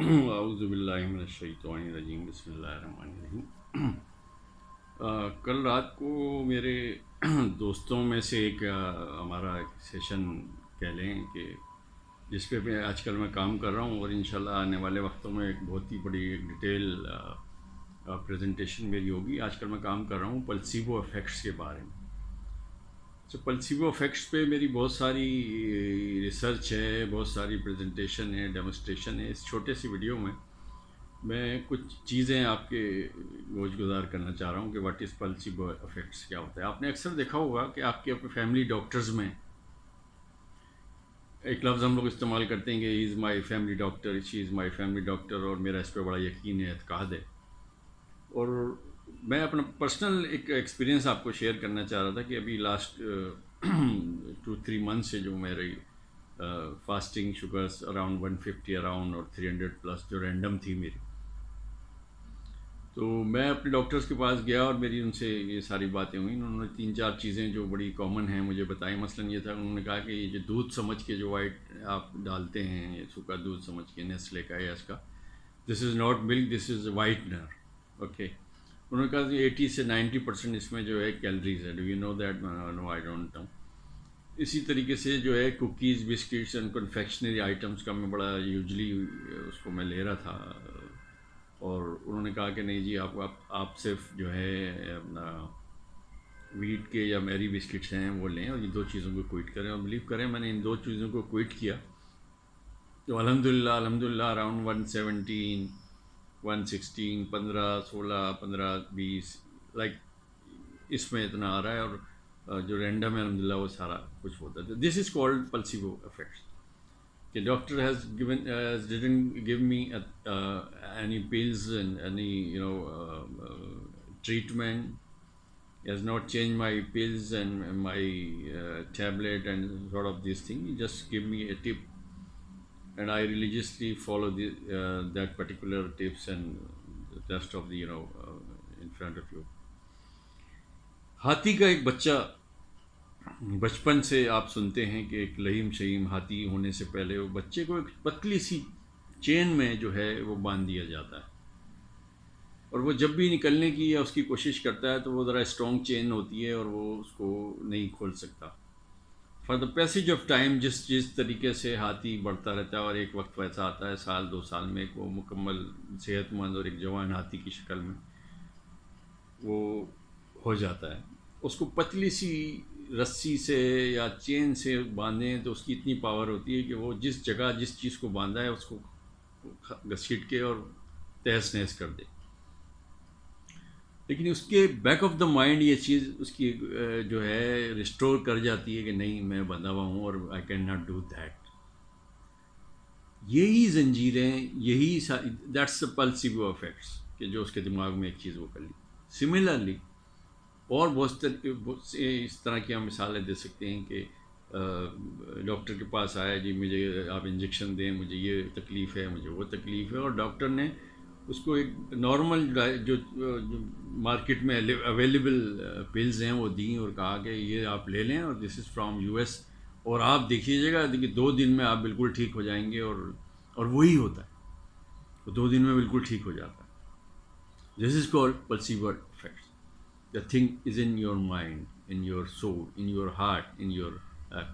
اعوذ باللہ من الشیطان الرجیم، بسم اللہ الرحمن الرحیم۔ کل رات کو میرے دوستوں میں سے ایک ہمارا ایک سیشن کہہ لیں کہ جس پہ آج کل میں کام کر رہا ہوں، اور انشاءاللہ آنے والے وقتوں میں ایک بہت ہی بڑی ایک ڈیٹیل پریزنٹیشن میری ہوگی۔ آج کل میں کام کر رہا ہوں پلسیبو افیکٹس کے بارے میں۔ پلسیبو افیکٹس پہ میری بہت ساری ریسرچ ہے، بہت ساری پریزنٹیشن ہے، ڈیمونسٹریشن ہے۔ اس چھوٹے سی ویڈیو میں کچھ چیزیں آپ کے گوش گزار کرنا چاہ رہا ہوں کہ واٹ از پلسیبو افیکٹس، کیا ہوتا ہے۔ آپ نے اکثر دیکھا ہوگا کہ آپ کے اپنے فیملی ڈاکٹرز میں ایک لفظ ہم لوگ استعمال کرتے ہیں کہ he is my family doctor, she is my family doctor, اور میرا اس پہ بڑا یقین ہے، اعتقاد ہے۔ اور میں اپنا پرسنل ایک ایکسپیرینس آپ کو شیئر کرنا چاہ رہا تھا کہ ابھی لاسٹ 2-3 منتھ سے جو میری فاسٹنگ شوگرس اراؤنڈ 150 اراؤنڈ اور 300+ جو رینڈم تھی میری، تو میں اپنے ڈاکٹرز کے پاس گیا اور میری ان سے یہ ساری باتیں ہوئیں۔ انہوں نے 3-4 چیزیں جو بڑی کامن ہیں مجھے بتائیں۔ مثلاً یہ تھا، انہوں نے کہا کہ یہ جو دودھ سمجھ کے جو وائٹ آپ ڈالتے ہیں، یہ سوکھا دودھ سمجھ کے، نیسلے کا یا اس کا، this is not milk, this is whitener, okay. انہوں نے کہا کہ 80 سے 90% اس میں جو ہے کیلریز ہے، do you know that? No, I don't know. اسی طریقے سے جو ہے cookies, biscuits and confectionery items کا میں بڑا یوزلی اس کو میں لے رہا تھا، اور انہوں نے کہا کہ نہیں جی، آپ صرف جو ہے اپنا ویٹ کے یا میری بسکٹس ہیں وہ لیں، اور یہ 2 چیزوں کو کوئٹ کریں۔ اور بلیو کریں، میں نے ان 2 چیزوں کو کوئٹ کیا تو الحمدللہ اراؤنڈ 117 116 15 16 15 20 لائک اس میں اتنا آ رہا ہے، اور جو رینڈم ہے الحمدللہ وہ سارا کچھ ہوتا ہے۔ This is called placebo effects, کہ doctor has didn't give me any pills and any treatment. He has not changed my pills and my tablet and sort of this thing. He just give me a tip, and I religiously follow that particular tips and the rest of the in front of you. ہاتھی کا ایک بچہ، بچپن سے آپ سنتے ہیں کہ ایک لہیم شہیم ہاتھی ہونے سے پہلے وہ بچے کو ایک پتلی سی چین میں جو ہے وہ باندھ دیا جاتا ہے، اور وہ جب بھی نکلنے کی یا اس کی کوشش کرتا ہے تو وہ ذرا اسٹرانگ چین ہوتی ہے اور وہ اس کو نہیں کھول سکتا۔ For the passage of time, جس طریقے سے ہاتھی بڑھتا رہتا ہے، اور ایک وقت ایسا آتا ہے 1-2 سال میں ایک وہ مکمل صحت مند اور ایک جوان ہاتھی کی شکل میں وہ ہو جاتا ہے۔ اس کو پتلی سی رسی سے یا چین سے باندھیں تو اس کی اتنی پاور ہوتی ہے کہ وہ جس جگہ جس چیز کو باندھا ہے اس کو گھسیٹ کے اور تہس نہس کر دے۔ لیکن اس کے بیک آف دا مائنڈ یہ چیز اس کی جو ہے ریسٹور کر جاتی ہے کہ نہیں، میں بندھا ہوا ہوں اور I can not do that. یہی زنجیریں، یہی دیٹس دا پلسیبو افیکٹس، کہ جو اس کے دماغ میں ایک چیز وہ کر لی۔ سملرلی اور بہت سے اس طرح کی ہم مثالیں دے سکتے ہیں کہ ڈاکٹر کے پاس آیا، جی مجھے آپ انجیکشن دیں، مجھے یہ تکلیف ہے، مجھے وہ تکلیف ہے، اور ڈاکٹر نے اس کو ایک نارمل جو مارکیٹ میں اویلیبل پلز ہیں وہ دیں، اور کہا کہ یہ آپ لے لیں، اور دس از فرام US، اور آپ دیکھیے گا کہ 2 دن میں آپ بالکل ٹھیک ہو جائیں گے، اور وہی ہوتا ہے، وہ 2 دن میں بالکل ٹھیک ہو جاتا ہے۔ This is called placebo effects. The thing is in your mind, in your soul, in your heart, in your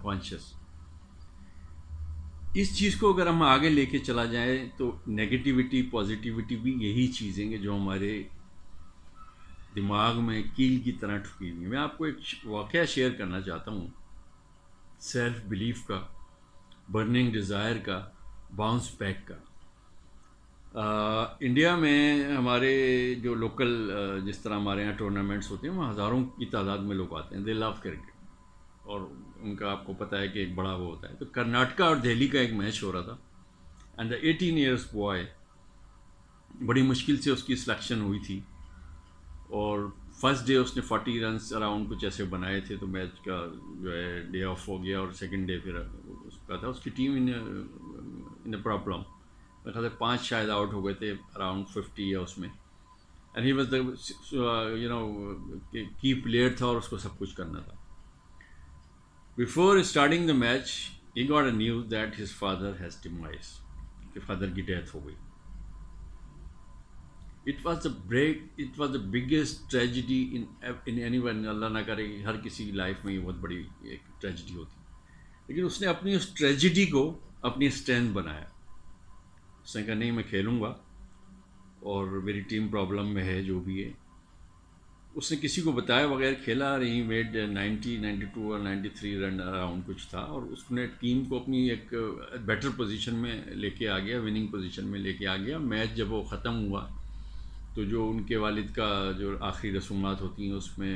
conscious. اس چیز کو اگر ہم آگے لے کے چلا جائیں تو نیگیٹیوٹی، پازیٹیوٹی بھی یہی چیزیں ہیں جو ہمارے دماغ میں کیل کی طرح ٹھکی ہوئی ہیں۔ میں آپ کو ایک واقعہ شیئر کرنا چاہتا ہوں، سیلف بلیف کا، برننگ ڈیزائر کا، باؤنس بیک کا۔ انڈیا میں ہمارے جو لوکل جس طرح ہمارے یہاں ٹورنامنٹس ہوتے ہیں، وہاں ہزاروں کی تعداد میں لوگ آتے ہیں، دے لو کرکٹ، اور ان کا آپ کو پتہ ہے کہ ایک بڑا وہ ہوتا ہے۔ تو کرناٹکا اور دہلی کا ایک میچ ہو رہا تھا، اینڈ دا 18 ایئرس بوائے، بڑی مشکل سے اس کی سلیکشن ہوئی تھی، اور فرسٹ ڈے اس نے 40 رنس اراؤنڈ کچھ ایسے بنائے تھے، تو میچ کا جو ہے ڈے آف ہو گیا، اور سیکنڈ ڈے پھر اس کا تھا، اس کی ٹیم ان اے پرابلم، میرے خیال سے 5 شاید آؤٹ ہو گئے تھے اراؤنڈ 50 یا اس میں، اینڈ ہی واز دا کی پلیئر تھا، اور اس کو سب کچھ کرنا تھا۔ Before starting the match he got a news that his father has demise, کہ فادر کی ڈیتھ ہو گئی۔ It was the biggest tragedy in anyone. اللہ نہ کرے کہ ہر کسی کی لائف میں یہ بہت بڑی ایک ٹریجڈی ہوتی ہے، لیکن اس نے اپنی اس ٹریجڈی کو اپنی اسٹرینتھ بنایا. اس نے کہا نہیں میں کھیلوں گا، اور میری ٹیم پرابلم میں ہے جو بھی ہے. اس نے کسی کو بتایا بغیر کھیلا، ہی میڈ 92 اور 93 رن اراؤنڈ کچھ تھا، اور اس نے ٹیم کو اپنی ایک بیٹر پوزیشن میں لے کے آ گیا، وننگ پوزیشن میں لے کے آ گیا. میچ جب وہ ختم ہوا تو جو ان کے والد کا جو آخری رسومات ہوتی ہیں اس میں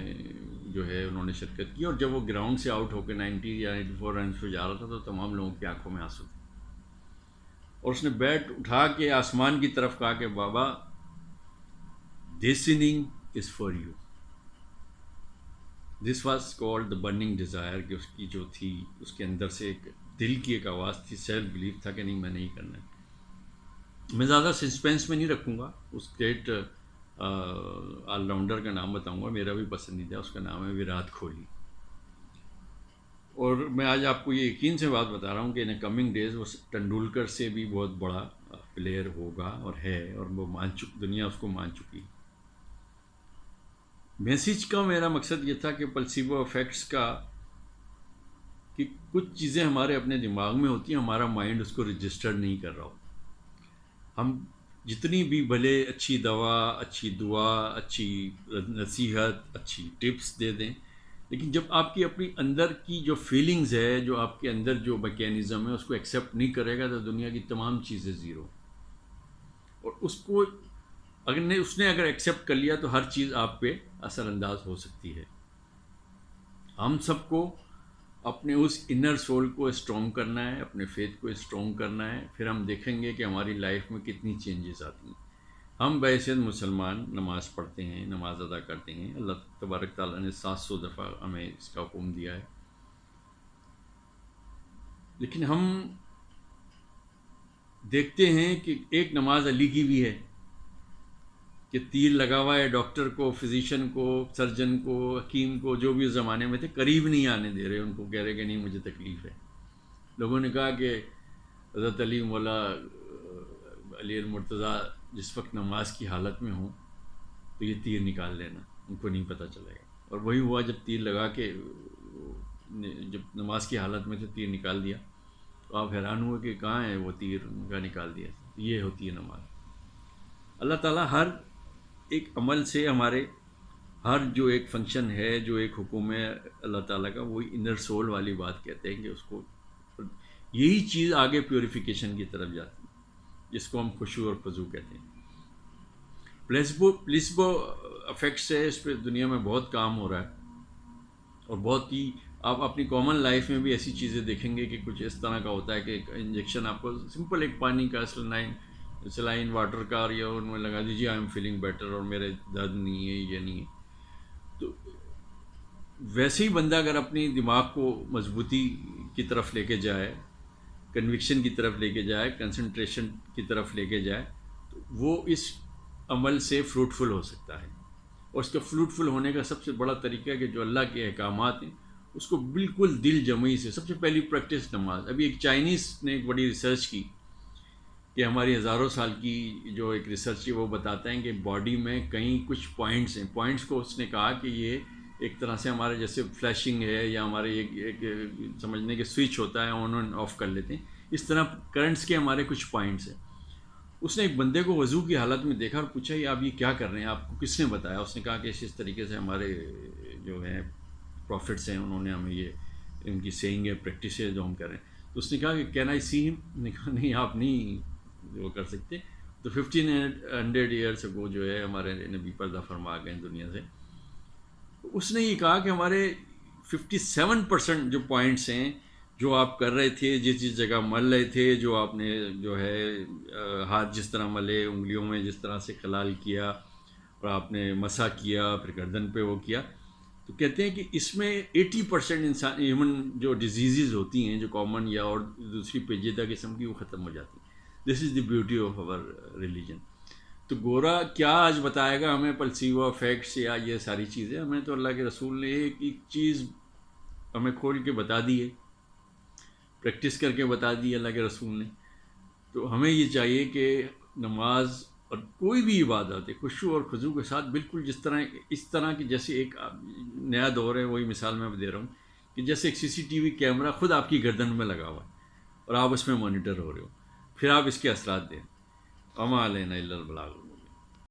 جو ہے انہوں نے شرکت کی، اور جب وہ گراؤنڈ سے آؤٹ ہو کے 90 یا 84 رنس پہ جا رہا تھا تو تمام لوگوں کی آنکھوں میں آنسو تھے. اور اس نے بیٹ اٹھا کے آسمان کی طرف کہا کہ بابا this inning is for you. This was called the burning desire, کہ اس کی جو تھی اس کے اندر سے ایک دل کی ایک آواز تھی، سیلف بلیف تھا کہ نہیں میں نہیں کرنا. میں زیادہ سسپینس میں نہیں رکھوں گا. اس گریٹ آل راؤنڈر کا نام بتاؤں گا، میرا بھی پسندیدہ، اس کا نام ہے وراٹ کوہلی. اور میں آج آپ کو یہ یقین سے بات بتا رہا ہوں کہ ان کمنگ ڈیز وہ ٹنڈولکر سے بھی بہت بڑا پلیئر ہوگا اور ہے، اور وہ دنیا اس کو مان چکی. میسیج کا میرا مقصد یہ تھا کہ پلسیبو افیکٹس کا، کہ کچھ چیزیں ہمارے اپنے دماغ میں ہوتی ہیں، ہمارا مائنڈ اس کو رجسٹر نہیں کر رہا ہو. ہم جتنی بھی بھلے اچھی دوا، اچھی دعا، اچھی نصیحت، اچھی ٹپس دے دیں، لیکن جب آپ کی اپنی اندر کی جو فیلنگز ہے، جو آپ کے اندر جو میکینزم ہے، اس کو ایکسیپٹ نہیں کرے گا تو دنیا کی تمام چیزیں زیرو. اور اس نے اگر ایکسیپٹ کر لیا تو ہر چیز آپ پہ اثر انداز ہو سکتی ہے. ہم سب کو اپنے اس انر سول کو اسٹرانگ کرنا ہے، اپنے فیتھ کو اسٹرانگ کرنا ہے، پھر ہم دیکھیں گے کہ ہماری لائف میں کتنی چینجز آتی ہیں. ہم بحیثیت مسلمان نماز پڑھتے ہیں، نماز ادا کرتے ہیں، اللہ تبارک تعالیٰ نے 700 دفعہ ہمیں اس کا حکم دیا ہے، لیکن ہم دیکھتے ہیں کہ ایک نماز علی کی بھی ہے کہ تیر لگا ہوا ہے، ڈاکٹر کو، فزیشین کو، سرجن کو، حکیم کو، جو بھی اس زمانے میں تھے، قریب نہیں آنے دے رہے، ان کو کہہ رہے کہ نہیں مجھے تکلیف ہے. لوگوں نے کہا کہ حضرت علی مولا علی المرتضیٰ جس وقت نماز کی حالت میں ہوں تو یہ تیر نکال لینا، ان کو نہیں پتہ چلے گا. اور وہی ہوا، جب تیر لگا کے جب نماز کی حالت میں سے تیر نکال دیا تو آپ حیران ہوئے کہ کہاں ہے وہ تیر، ان کا نکال دیا. یہ ہوتی ہے نماز. اللہ تعالیٰ ہر ایک عمل سے ہمارے ہر جو ایک فنکشن ہے، جو ایک حکم ہے اللہ تعالیٰ کا، وہی انر سول والی بات کہتے ہیں کہ اس کو یہی چیز آگے پیوریفیکیشن کی طرف جاتی ہے، جس کو ہم خشوع اور خضوع کہتے ہیں. پلیسبو افیکٹس ہے، اس پہ دنیا میں بہت کام ہو رہا ہے، اور بہت ہی آپ اپنی کامن لائف میں بھی ایسی چیزیں دیکھیں گے کہ کچھ اس طرح کا ہوتا ہے کہ ایک انجیکشن آپ کو سمپل ایک پانی کا سلائن واٹر کا، اور یہ ان میں لگا دیجیے آئی ایم فیلنگ بیٹر، اور میرے درد نہیں ہے، یہ نہیں ہے. تو ویسے ہی بندہ اگر اپنی دماغ کو مضبوطی کی طرف لے کے جائے، کنوکشن کی طرف لے کے جائے، کنسنٹریشن کی طرف لے کے جائے، تو وہ اس عمل سے فروٹفل ہو سکتا ہے. اور اس کا فروٹفل ہونے کا سب سے بڑا طریقہ ہے کہ جو اللہ کے احکامات ہیں اس کو بالکل دل جمعی سے، سب سے پہلی پریکٹس نماز. ابھی ایک چائنیز نے ایک بڑی ریسرچ کی کہ ہماری ہزاروں سال کی جو ایک ریسرچ ہے وہ بتاتے ہیں کہ باڈی میں کہیں کچھ پوائنٹس ہیں. پوائنٹس کو اس نے کہا کہ یہ ایک طرح سے ہمارے جیسے فلیشنگ ہے، یا ہمارے ایک سمجھنے کے سوئچ ہوتا ہے، آن اینڈ آف کر لیتے ہیں، اس طرح کرنٹس کے ہمارے کچھ پوائنٹس ہیں. اس نے ایک بندے کو وضو کی حالت میں دیکھا اور پوچھا یہ آپ یہ کیا کر رہے ہیں، آپ کو کس نے بتایا؟ اس نے کہا کہ اس طریقے سے ہمارے جو ہیں پروفٹس ہیں، انہوں نے ہمیں یہ ان کی سینگ ہے، پریکٹس ہے جو ہم کر رہے ہیں. تو اس نے کہا کہ کین آئی سی ہم؟ نے کہا نہیں آپ نہیں وہ کر سکتے. تو 1500 ایئرس اگو جو ہے ہمارے نبی پردہ فرما گئے دنیا سے. اس نے یہ کہا کہ ہمارے 57% جو پوائنٹس ہیں جو آپ کر رہے تھے، جس جگہ مل رہے تھے، جو آپ نے جو ہے ہاتھ جس طرح ملے، انگلیوں میں جس طرح سے خلال کیا، اور آپ نے مسح کیا، پھر گردن پہ وہ کیا، تو کہتے ہیں کہ اس میں 80% انسان ہیومن جو ڈیزیزز ہوتی ہیں جو کامن یا اور دوسری پیچیدہ قسم کی، وہ ختم ہو جاتی ہیں. This is the beauty of our religion. تو گورا کیا آج بتائے گا ہمیں پلسیو افیکٹس یا یہ ساری چیزیں؟ ہمیں تو اللہ کے رسول نے ایک ایک چیز ہمیں کھول کے بتا دی ہے، پریکٹس کر کے بتا دی اللہ کے رسول نے. تو ہمیں یہ چاہیے کہ نماز اور کوئی بھی عبادت ہے خشوع اور خضوع کے ساتھ، بالکل اس طرح کی جیسے ایک نیا دور ہے، وہی مثال میں دے رہا ہوں کہ جیسے ایک CCTV کیمرہ خود آپ کی گردن میں لگا ہوا ہے اور آپ اس میں مانیٹر ہو رہے ہو، پھر آپ اس کے اثرات دیں. وما علینا الا البلاغ.